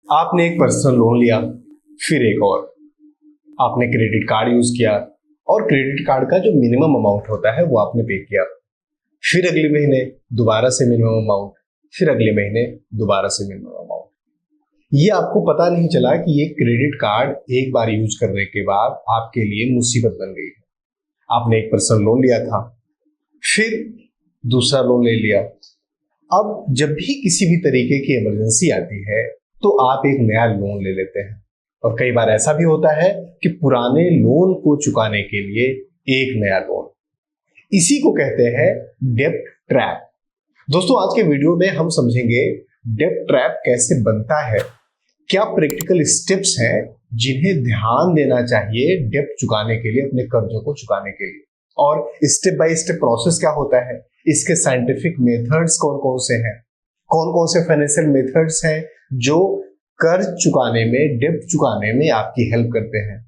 आपने एक personal loan लिया, फिर एक और, आपने क्रेडिट कार्ड यूज किया और क्रेडिट कार्ड का जो मिनिमम अमाउंट होता है वो आपने पे किया, फिर अगले महीने दोबारा से मिनिमम अमाउंट, फिर अगले महीने दोबारा से मिनिमम अमाउंट। ये आपको पता नहीं चला कि ये क्रेडिट कार्ड एक बार यूज करने के बाद आपके लिए मुसीबत बन गई है। आपने एक पर्सनल लोन लिया था, फिर दूसरा लोन ले लिया। अब जब भी किसी भी तरीके की इमरजेंसी आती है तो आप एक नया लोन ले लेते हैं, और कई बार ऐसा भी होता है कि पुराने लोन को चुकाने के लिए एक नया लोन। इसी को कहते हैं डेब्ट ट्रैप। दोस्तों, आज के वीडियो में हम समझेंगे डेब्ट ट्रैप कैसे बनता है, क्या प्रैक्टिकल स्टेप्स हैं जिन्हें ध्यान देना चाहिए डेब्ट चुकाने के लिए, अपने कर्जों को चुकाने के लिए, और स्टेप बाय स्टेप प्रोसेस क्या होता है, इसके साइंटिफिक मेथड्स कौन कौन से हैं, कौन कौन से फाइनेंशियल मेथड्स हैं जो कर्ज चुकाने में, डेब्ट चुकाने में आपकी हेल्प करते हैं,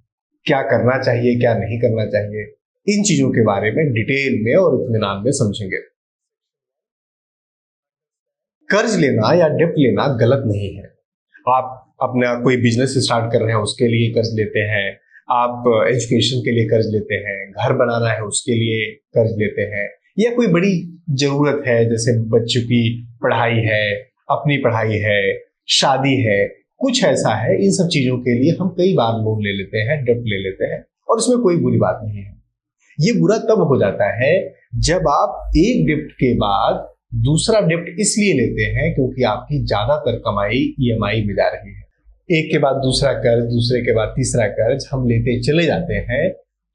क्या करना चाहिए, क्या नहीं करना चाहिए, इन चीजों के बारे में डिटेल में और इत्मीनान में समझेंगे। कर्ज लेना या डेब्ट लेना गलत नहीं है। आप अपना कोई बिजनेस स्टार्ट कर रहे हैं उसके लिए कर्ज लेते हैं, आप एजुकेशन के लिए कर्ज लेते हैं, घर बनाना है उसके लिए कर्ज लेते हैं, या कोई बड़ी जरूरत है जैसे बच्चों की पढ़ाई है, अपनी पढ़ाई है, शादी है, कुछ ऐसा है, इन सब चीजों के लिए हम कई बार लोन ले लेते हैं, डेब्ट ले लेते हैं, और इसमें कोई बुरी बात नहीं है। ये बुरा तब हो जाता है जब आप एक डेब्ट के बाद दूसरा डेब्ट इसलिए लेते हैं क्योंकि आपकी ज्यादातर कमाई ईएमआई में जा रही है। एक के बाद दूसरा कर्ज, दूसरे के बाद तीसरा कर्ज हम लेते चले जाते हैं,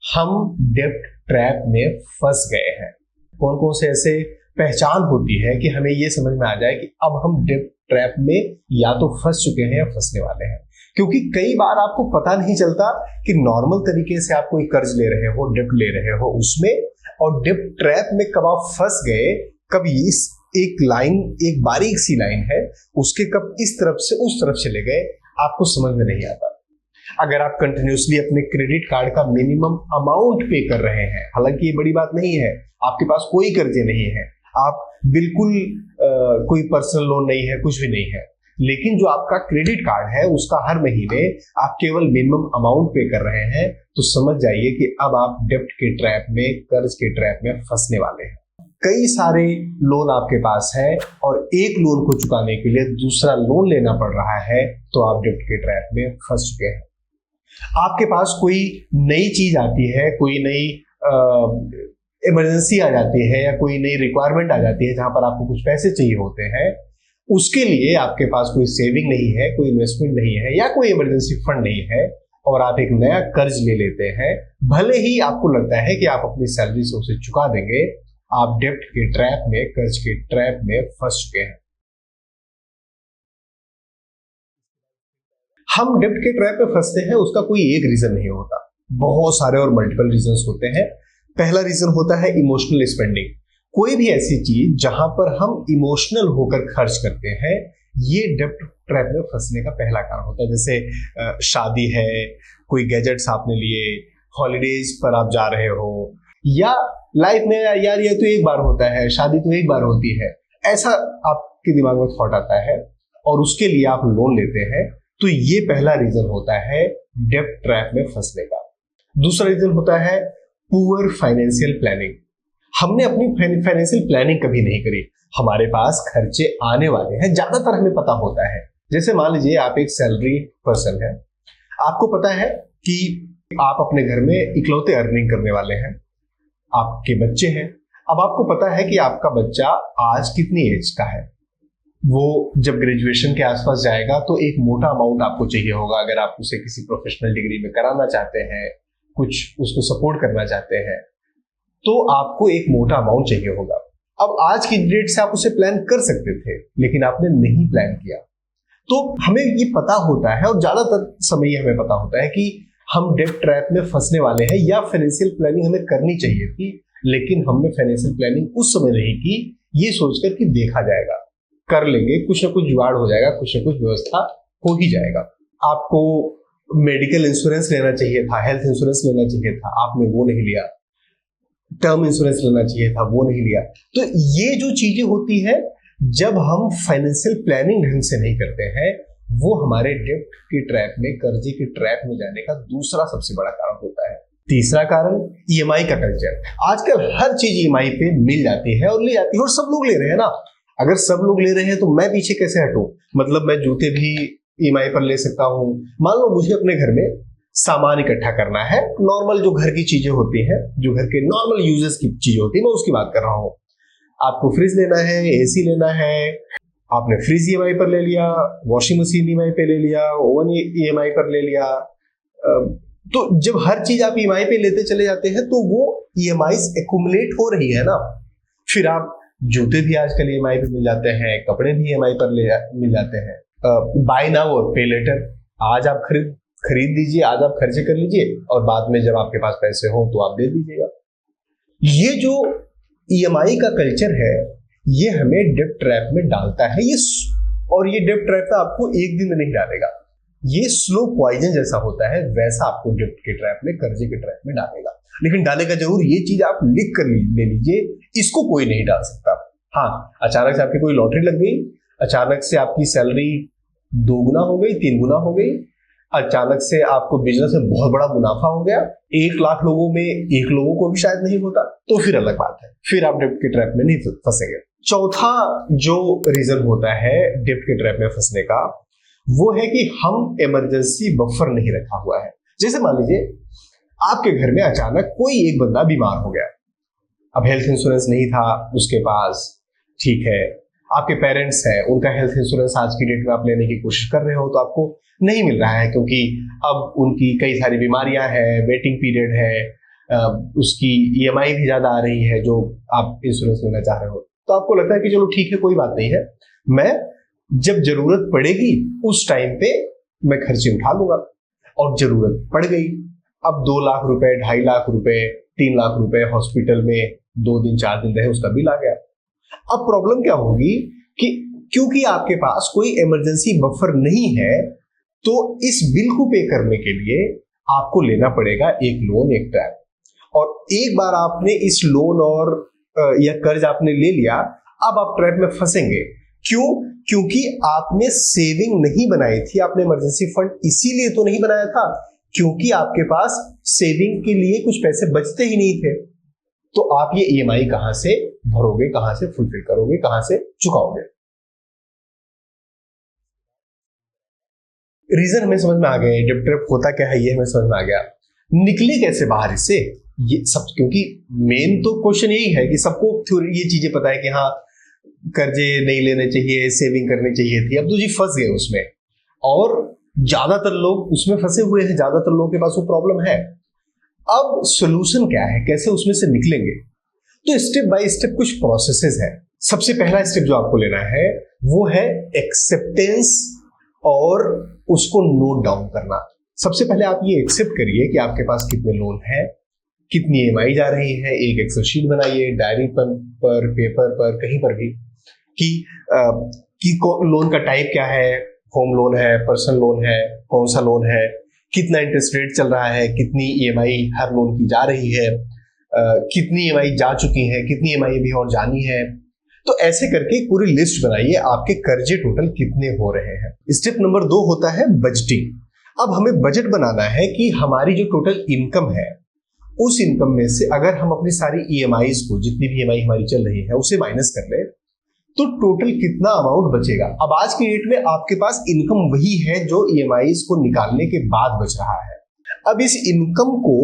हम डेब्ट ट्रैप में फंस गए हैं। कौन कौन से ऐसे पहचान होती है कि हमें ये समझ में आ जाए कि अब हम डेब्ट ट्रैप में या तो फंस चुके हैं या फंसने वाले हैं। क्योंकि कई बार आपको पता नहीं चलता कि नॉर्मल तरीके से आप कोई कर्ज ले रहे हो, डेब्ट ले रहे हो उसमें, और डेब्ट ट्रैप में कब आप फंस गए, कब इस एक लाइन, एक बारीक सी लाइन है उसके कब इस तरफ से उस तरफ चले गए, आपको समझ में नहीं आता। अगर आप कंटिन्यूसली अपने क्रेडिट कार्ड का मिनिमम अमाउंट पे कर रहे हैं, हालांकि ये बड़ी बात नहीं है, आपके पास कोई कर्जे नहीं है, आप बिल्कुल कोई पर्सनल लोन नहीं है, कुछ भी नहीं है, लेकिन जो आपका क्रेडिट कार्ड है उसका हर महीने आप केवल मिनिमम अमाउंट पे कर रहे हैं, तो समझ जाइए कि अब आप डेब्ट के ट्रैप में, कर्ज के ट्रैप में फंसने वाले हैं। कई सारे लोन आपके पास है और एक लोन को चुकाने के लिए दूसरा लोन लेना पड़ रहा है, तो आप डेब्ट के ट्रैप में फंस चुके हैं। आपके पास कोई नई चीज आती है, कोई नई इमरजेंसी आ जाती है, या कोई नई रिक्वायरमेंट आ जाती है जहां पर आपको कुछ पैसे चाहिए होते हैं, उसके लिए आपके पास कोई सेविंग नहीं है, कोई इन्वेस्टमेंट नहीं है, या कोई इमरजेंसी फंड नहीं है, और आप एक नया कर्ज ले लेते हैं। भले ही आपको लगता है कि आप अपनी सैलरी से उसे चुका देंगे, आप डेब्ट के ट्रैप में, कर्ज के ट्रैप में फंस चुके हैं। हम डेब्ट के ट्रैप में फंसते हैं, उसका कोई एक रीजन नहीं होता, बहुत सारे और मल्टीपल रीजंस होते हैं। पहला रीजन होता है इमोशनल स्पेंडिंग। कोई भी ऐसी चीज जहां पर हम इमोशनल होकर खर्च करते हैं, ये डेब्ट ट्रैप में फंसने का पहला कारण होता है। जैसे शादी है, कोई गैजेट्स आपने लिए, हॉलीडेज पर आप जा रहे हो, या लाइफ में यार ये तो एक बार होता है, शादी तो एक बार होती है, ऐसा आपके दिमाग में थॉट आता है और उसके लिए आप लोन लेते हैं, तो ये पहला रीजन होता है डेब्ट ट्रैप में फंसने का। दूसरा रीजन होता है पुअर फाइनेंशियल प्लानिंग। हमने अपनी फाइनेंशियल प्लानिंग कभी नहीं करी, हमारे पास खर्चे आने वाले हैं, ज्यादातर हमें पता होता है। जैसे मान लीजिए आप एक सैलरी पर्सन है, आपको पता है कि आप अपने घर में इकलौते अर्निंग करने वाले हैं, आपके बच्चे हैं, अब आपको पता है कि आपका बच्चा आज कितनी एज का है, वो जब ग्रेजुएशन के आसपास जाएगा तो एक मोटा अमाउंट आपको चाहिए होगा। अगर आप उसे किसी प्रोफेशनल डिग्री में कराना चाहते हैं, कुछ उसको सपोर्ट करना चाहते हैं, तो आपको एक मोटा अमाउंट चाहिए होगा। अब आज की डेट से आप उसे प्लान कर सकते थे, लेकिन आपने नहीं प्लान किया। तो हमें ये पता होता है, और ज्यादातर समय हमें पता होता है कि हम डेब्ट ट्रैप में फंसने वाले हैं, या फाइनेंशियल प्लानिंग हमें करनी चाहिए थी, लेकिन हमने फाइनेंशियल प्लानिंग उस समय नहीं की, ये सोचकर कि देखा जाएगा, कर लेंगे, कुछ ना कुछ जुगाड़ हो जाएगा, कुछ ना कुछ व्यवस्था हो ही जाएगा। आपको मेडिकल इंश्योरेंस लेना चाहिए था, हेल्थ इंश्योरेंस लेना चाहिए था, आपने वो नहीं लिया। टर्म इंश्योरेंस लेना चाहिए था, वो नहीं लिया। तो ये जो चीजें होती है, जब हम फाइनेंशियल प्लानिंग ढंग से नहीं करते हैं, वो हमारे डेब्ट की ट्रैप में, कर्जे की ट्रैप में जाने का दूसरा सबसे बड़ा कारण होता है। तीसरा कारण ईएमआई का कल्चर। आजकल हर चीज ईएमआई पे मिल जाती है और ली जाती है, और सब लोग ले रहे हैं ना। अगर सब लोग ले रहे हैं तो मैं पीछे कैसे हटूं? मतलब मैं जूते भी ईएमआई पर ले सकता हूं। मान लो मुझे अपने घर में सामान इकट्ठा करना है, नॉर्मल जो घर की चीजें होती हैं, जो घर के नॉर्मल यूजेस की चीजें होती है, मैं उसकी बात कर रहा हूँ। आपको फ्रिज लेना है, एसी लेना है, आपने फ्रिज ईएमआई पर ले लिया, वॉशिंग मशीन ईएमआई पे ले लिया, ओवन ईएमआई पर ले लिया। तो जब हर चीज आप ईएमआई पे लेते चले जाते हैं तो वो ईएमआई एक्युमुलेट हो रही है ना। फिर आप जूते भी आजकल ईएमआई पे मिल जाते हैं, कपड़े भी ईएमआई पर मिल जाते हैं। बाय नाउ और पे लेटर। आज आप खरीद दीजिए, आज आप खर्चे कर लीजिए और बाद में जब आपके पास पैसे हो तो आप दे दीजिएगा। ये जो ईएमआई का कल्चर है ये हमें डेब्ट ट्रैप में डालता है। और ये डेब्ट ट्रैप आपको एक दिन में नहीं डालेगा, ये स्लो पॉइजन जैसा होता है, वैसा आपको डेब्ट के ट्रैप में, कर्जे के ट्रैप में डालेगा। लेकिन डालेगा जरूर। ये चीज आप लिख कर ले लीजिए, इसको कोई नहीं डाल सकता। हाँ, अचानक से आपकी कोई लॉटरी लग गई, अचानक से आपकी सैलरी 2 गुना हो गई, 3 गुना हो गई, अचानक से आपको बिजनेस में बहुत बड़ा मुनाफा हो गया, 1 लाख लोगों में 1 लोगों को भी शायद नहीं होता, तो फिर अलग बात है, फिर आप डेब्ट के ट्रैप में नहीं फंसेंगे। चौथा जो रीजन होता है डेब्ट के ट्रैप में फंसने का, वो है कि हम इमरजेंसी बफर नहीं रखा हुआ है। जैसे मान लीजिए आपके घर में अचानक कोई एक बंदा बीमार हो गया, अब हेल्थ इंश्योरेंस नहीं था उसके पास, ठीक है, आपके पेरेंट्स हैं, उनका हेल्थ इंश्योरेंस आज की डेट में आप लेने की कोशिश कर रहे हो तो आपको नहीं मिल रहा है, क्योंकि अब उनकी कई सारी बीमारियां हैं, वेटिंग पीरियड है, उसकी ईएमआई भी ज्यादा आ रही है जो आप इंश्योरेंस लेना चाह रहे हो। तो आपको लगता है कि चलो ठीक है, कोई बात नहीं है, मैं जब जरूरत पड़ेगी उस टाइम पे मैं खर्चे उठा लूंगा। और जरूरत पड़ गई, अब 2 लाख रुपए, 2.5 लाख रुपए, 3 लाख रुपए हॉस्पिटल में 2 दिन 4 दिन रहे, उसका बिल आ गया। अब प्रॉब्लम क्या होगी कि क्योंकि आपके पास कोई इमरजेंसी बफर नहीं है, तो इस बिल को पे करने के लिए आपको लेना पड़ेगा एक लोन, एक ट्रैप। और एक बार आपने इस लोन और या कर्ज आपने ले लिया, अब आप ट्रैप में फंसेंगे। क्यों? क्योंकि आपने सेविंग नहीं बनाई थी, आपने इमरजेंसी फंड इसीलिए तो नहीं बनाया था क्योंकि आपके पास सेविंग के लिए कुछ पैसे बचते ही नहीं थे। तो आप ये ईएमआई कहां से भरोगे, कहां से फुलफिल करोगे, कहां से चुकाओगे? रीजन हमें समझ में आ गए, डेब्ट ट्रैप होता क्या है ये हमें समझ में आ गया। निकले कैसे बाहर इससे, ये सब, क्योंकि मेन तो क्वेश्चन यही है कि सबको ये चीजें पता है कि हाँ कर्जे नहीं लेने चाहिए, सेविंग करनी चाहिए थी, अब तो जी फंस गए उसमें, और ज्यादातर लोग उसमें फंसे हुए हैं, ज्यादातर लोगों के पास वो प्रॉब्लम है। अब सोल्यूशन क्या है, कैसे उसमें से निकलेंगे? तो स्टेप बाय स्टेप कुछ प्रोसेसेस है। सबसे पहला स्टेप जो आपको लेना है वो है एक्सेप्टेंस और उसको नोट डाउन करना। सबसे पहले आप ये एक्सेप्ट करिए कि आपके पास कितने लोन है, कितनी ईएमआई जा रही है। एक एक्सेल शीट बनाइए, डायरी पर पेपर पर, कहीं पर भी, कि लोन का टाइप क्या है, होम लोन है, पर्सनल लोन है, कौन सा लोन है, कितना इंटरेस्ट रेट चल रहा है, कितनी ईएमआई हर लोन की जा रही है, कितनी ईएमआई जा चुकी है, कितनी ईएमआई भी और जानी है। तो ऐसे करके एक पूरी लिस्ट बनाइए आपके कर्जे टोटल कितने हो रहे हैं। स्टेप नंबर 2 होता है बजटिंग। अब हमें बजट बनाना है कि हमारी जो टोटल इनकम है उस इनकम में से अगर हम अपनी सारी ईएमआईज को, जितनी भी ईएमआई हमारी चल रही है, उसे माइनस कर ले तो टोटल कितना अमाउंट बचेगा। अब आज की डेट में आपके पास इनकम वही है जो ईएमआईज को निकालने के बाद बच रहा है। अब इस इनकम को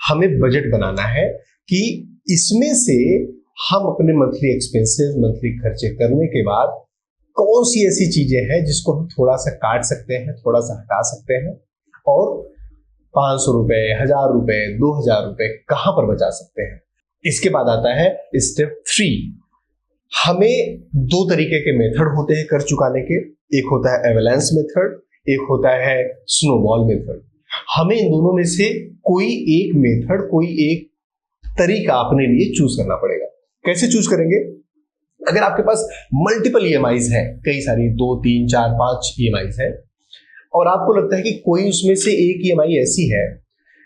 हमें बजट बनाना है कि इसमें से हम अपने मंथली एक्सपेंसेस, मंथली खर्चे करने के बाद कौन सी ऐसी चीजें हैं जिसको हम थोड़ा सा काट सकते हैं, थोड़ा सा हटा सकते हैं, और 500 रुपए, 1000 रुपए, 2000 रुपए कहां पर बचा सकते हैं। इसके बाद आता है स्टेप 3। हमें 2 तरीके के मेथड होते हैं कर चुकाने के, एक होता है एवलांस मेथड, एक होता है स्नोबॉल मेथड। हमें इन दोनों में से कोई एक मेथड, कोई एक तरीका अपने लिए चूज करना पड़ेगा। कैसे चूज करेंगे? अगर आपके पास मल्टीपल ईएमआईज हैं, कई सारी 2, 3, 4, 5 ईएमआईज हैं, और आपको लगता है कि कोई उसमें से एक ईएमआई ऐसी है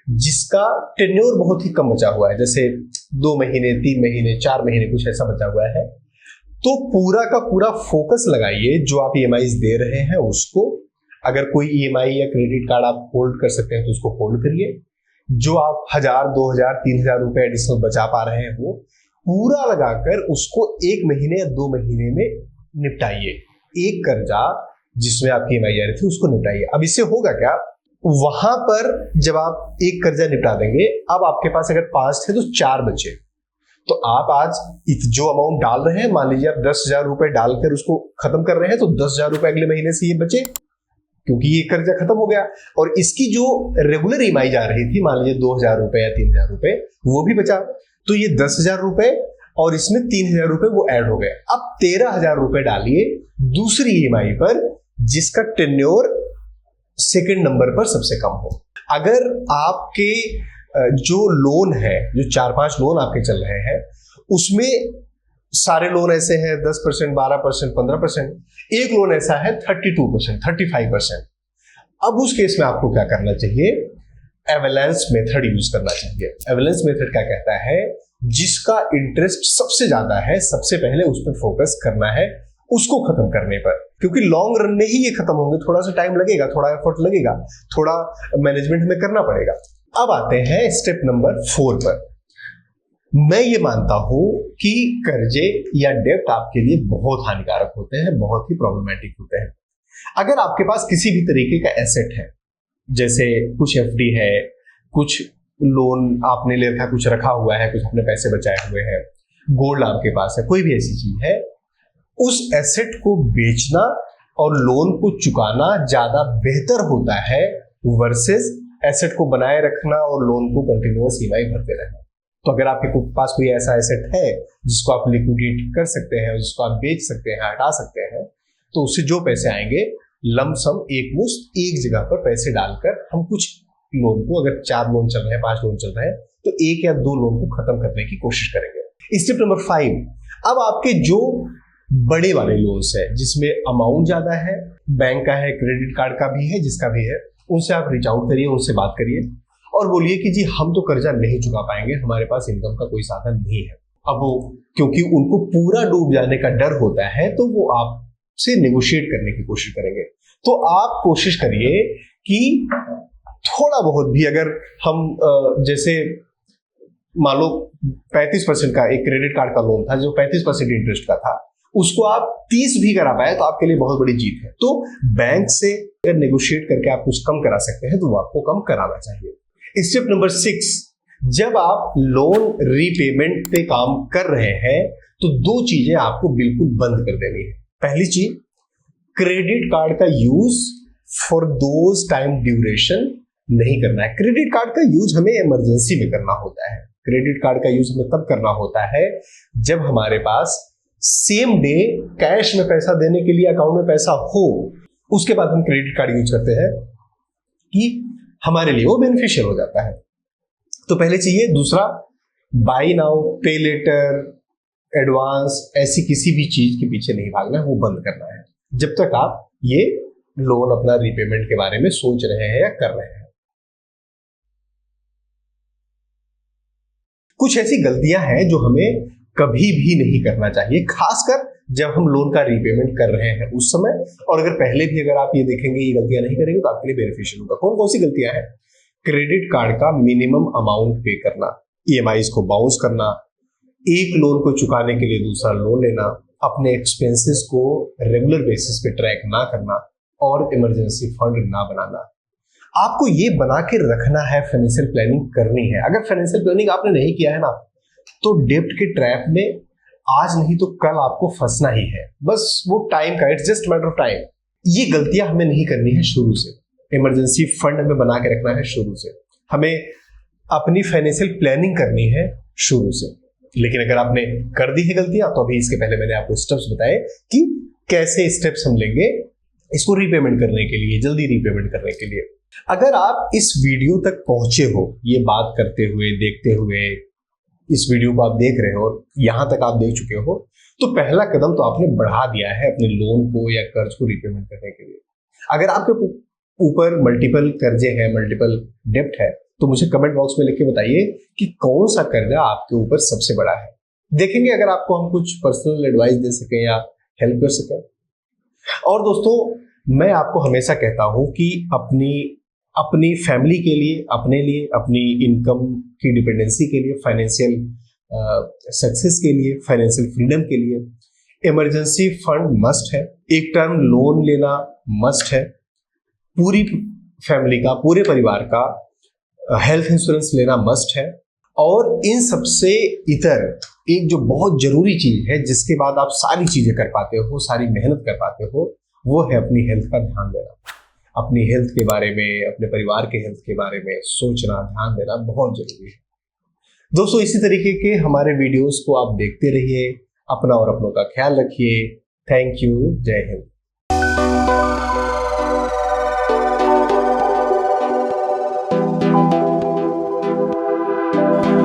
जिसका टेन्योर बहुत ही कम बचा हुआ है, जैसे 2 महीने, 3 महीने, 4 महीने, कुछ ऐसा बचा हुआ है, तो पूरा का पूरा फोकस लगाइए जो आप ईएमआईज दे रहे हैं उसको, अगर कोई ईएमआई या क्रेडिट कार्ड आप होल्ड कर सकते हैं तो उसको होल्ड करिए। जो आप 1000, 2000, 3000 रुपए एडिशनल बचा पा रहे हैं वो पूरा लगाकर उसको 1 महीने या 2 महीने में निपटाइए। एक कर्जा जिसमें आपकी ईएमआई आ रही थी उसको निपटाइए। अब इससे होगा क्या, वहां पर जब आप एक कर्जा निपटा देंगे, अब आपके पास अगर 5 थे तो 4 बचे। तो आप आज जो अमाउंट डाल रहे हैं, मान लीजिए आप 10,000 रुपए डालकर उसको खत्म कर रहे हैं, तो 10,000 रुपए अगले महीने से ये बचे, क्योंकि ये कर्जा खत्म हो गया। और इसकी जो रेगुलर ईएमआई जा रही थी, मान लीजिए 2,000 रुपए या 3,000 रुपए, वो भी बचा। तो ये 10,000 रुपए और इसमें 3,000 रुपए वो ऐड हो गए। अब 13,000 रुपए डालिए दूसरी ईएमआई पर, जिसका टेन्योर सेकंड नंबर पर सबसे कम हो। अगर आपके जो लोन है, जो 4-5 लोन आपके चल रहे हैं, उसमें सारे लोन ऐसे हैं 10%, 12%, 15%, एक लोन ऐसा है 32%, 35%। अब उस केस में आपको क्या करना चाहिए, एवलांस मेथड यूज करना चाहिए। एवलांस मेथड क्या कहता है, जिसका इंटरेस्ट सबसे ज्यादा है, सबसे पहले उस पर फोकस करना है, उसको खत्म करने पर, क्योंकि लॉन्ग रन में ही ये खत्म होंगे। थोड़ा सा टाइम लगेगा, थोड़ा एफर्ट लगेगा, थोड़ा मैनेजमेंट में करना पड़ेगा। अब आते हैं स्टेप नंबर 4 पर। मैं ये मानता हूं कि कर्जे या डेब्ट आपके लिए बहुत हानिकारक होते हैं, बहुत ही प्रॉब्लमेटिक होते हैं। अगर आपके पास किसी भी तरीके का एसेट है, जैसे कुछ एफडी है, कुछ लोन आपने ले रखा, कुछ रखा हुआ है, कुछ अपने पैसे बचाए हुए हैं, गोल्ड आपके पास है, कोई भी ऐसी चीज है, उस एसेट को बेचना और लोन को चुकाना ज्यादा बेहतर होता है वर्सेस एसेट को बनाए रखना और लोन को कंटिन्यूअस ईएमआई भरते रहना। तो अगर आपके पास कोई ऐसा एसेट है जिसको आप लिक्विडेट कर सकते हैं, जिसको आप बेच सकते हैं, हटा सकते हैं, तो उससे जो पैसे आएंगे लमसम एक मुश्त एक जगह पर पैसे डालकर हम कुछ लोन को, अगर 4 लोन चल रहे हैं, 5 लोन चल रहे हैं, तो 1 या 2 लोन को खत्म करने की कोशिश करेंगे। स्टेप नंबर 5, अब आपके जो बड़े वाले लोन्स है जिसमें अमाउंट ज्यादा है, बैंक का है, क्रेडिट कार्ड का भी है, जिसका भी है, उनसे आप रीच आउट करिए, उनसे बात करिए और बोलिए कि जी हम तो कर्जा नहीं चुका पाएंगे, हमारे पास इनकम का कोई साधन नहीं है। अब वो, क्योंकि उनको पूरा डूब जाने का डर होता है, तो वो आपसे नेगोशिएट करने की कोशिश करेंगे। तो आप कोशिश करिए कि थोड़ा बहुत भी, अगर हम जैसे मान लो 35% का एक क्रेडिट कार्ड का लोन था जो 35% इंटरेस्ट का था, उसको आप 30 भी करा पाए तो आपके लिए बहुत बड़ी जीत है। तो बैंक से अगर नेगोशिएट करके आप कुछ कम करा सकते हैं तो वो आपको कम कराना चाहिए। स्टेप नंबर 6, जब आप लोन रीपेमेंट पे काम कर रहे हैं तो 2 चीजें आपको बिल्कुल बंद कर देनी है। पहली चीज, क्रेडिट कार्ड का use for those time duration नहीं करना है। क्रेडिट कार्ड का यूज हमें इमरजेंसी में करना होता है। क्रेडिट कार्ड का यूज हमें तब करना होता है जब हमारे पास सेम डे कैश में पैसा देने के लिए अकाउंट में पैसा हो, उसके बाद हम क्रेडिट कार्ड यूज करते हैं कि हमारे लिए वो बेनिफिशियल हो जाता है। तो पहले चाहिए। दूसरा, बाय नाउ पे लेटर, एडवांस, ऐसी किसी भी चीज के पीछे नहीं भागना है, वो बंद करना है जब तक आप ये लोन अपना रीपेमेंट के बारे में सोच रहे हैं या कर रहे हैं। कुछ ऐसी गलतियां हैं जो हमें कभी भी नहीं करना चाहिए, खासकर जब हम लोन का रीपेमेंट कर रहे हैं उस समय। और अगर पहले भी अगर आप ये देखेंगे ये गलतियां नहीं करेंगे तो आपके लिए बेनिफिशियल होगा। कौन कौन सी गलतियां हैं? क्रेडिट कार्ड का मिनिमम अमाउंट पे करना, ईएमआईज को बाउंस करना, एक लोन को चुकाने के लिए दूसरा लोन लेना, अपने एक्सपेंसेस को रेगुलर बेसिस पे ट्रैक ना करना और इमरजेंसी फंड ना बनाना। आपको ये बना के रखना है, फाइनेंशियल प्लानिंग करनी है। अगर फाइनेंशियल प्लानिंग आपने नहीं किया है ना, तो डेब्ट के ट्रैप में आज नहीं तो कल आपको फंसना ही है। बस वो टाइम का, it's just matter of time. ये गलतियां हमें नहीं करनी है शुरू से। इमरजेंसी फंड हमें बना के रखना है शुरू से। हमें अपनी फाइनेंशियल प्लानिंग करनी है शुरू से। लेकिन अगर आपने कर दी है गलतियां, तो अभी इसके पहले मैंने आपको स्टेप्स बताए कि कैसे स्टेप्स हम लेंगे इसको रीपेमेंट करने के लिए, जल्दी रीपेमेंट करने के लिए। अगर आप इस वीडियो तक पहुंचे हो, ये बात करते हुए, देखते हुए, इस वीडियो को आप देख रहे हो और यहां तक आप देख चुके हो, तो पहला कदम तो आपने बढ़ा दिया है अपने लोन को या कर्ज को रीपेमेंट करने के लिए। अगर आपके ऊपर मल्टीपल कर्जे हैं, मल्टीपल डेब्ट है, तो मुझे कमेंट बॉक्स में लिख के बताइए कि कौन सा कर्जा आपके ऊपर सबसे बड़ा है। देखेंगे अगर आपको हम कुछ पर्सनल एडवाइस दे सकें या हेल्प कर सकें। और दोस्तों, मैं आपको हमेशा कहता हूं कि अपनी अपनी फैमिली के लिए, अपने लिए, अपनी इनकम की डिपेंडेंसी के लिए, फाइनेंशियल सक्सेस के लिए, फाइनेंशियल फ्रीडम के लिए इमरजेंसी फंड मस्ट है। एक टर्म लोन लेना मस्ट है। पूरी फैमिली का, पूरे परिवार का हेल्थ इंश्योरेंस लेना मस्ट है। और इन सबसे इतर एक जो बहुत जरूरी चीज है, जिसके बाद आप सारी चीजें कर पाते हो, सारी मेहनत कर पाते हो, वो है अपनी हेल्थ का ध्यान देना। अपनी हेल्थ के बारे में, अपने परिवार के हेल्थ के बारे में सोचना, ध्यान देना बहुत जरूरी है। दोस्तों, इसी तरीके के हमारे वीडियोस को आप देखते रहिए। अपना और अपनों का ख्याल रखिए। Thank you. जय हिंद।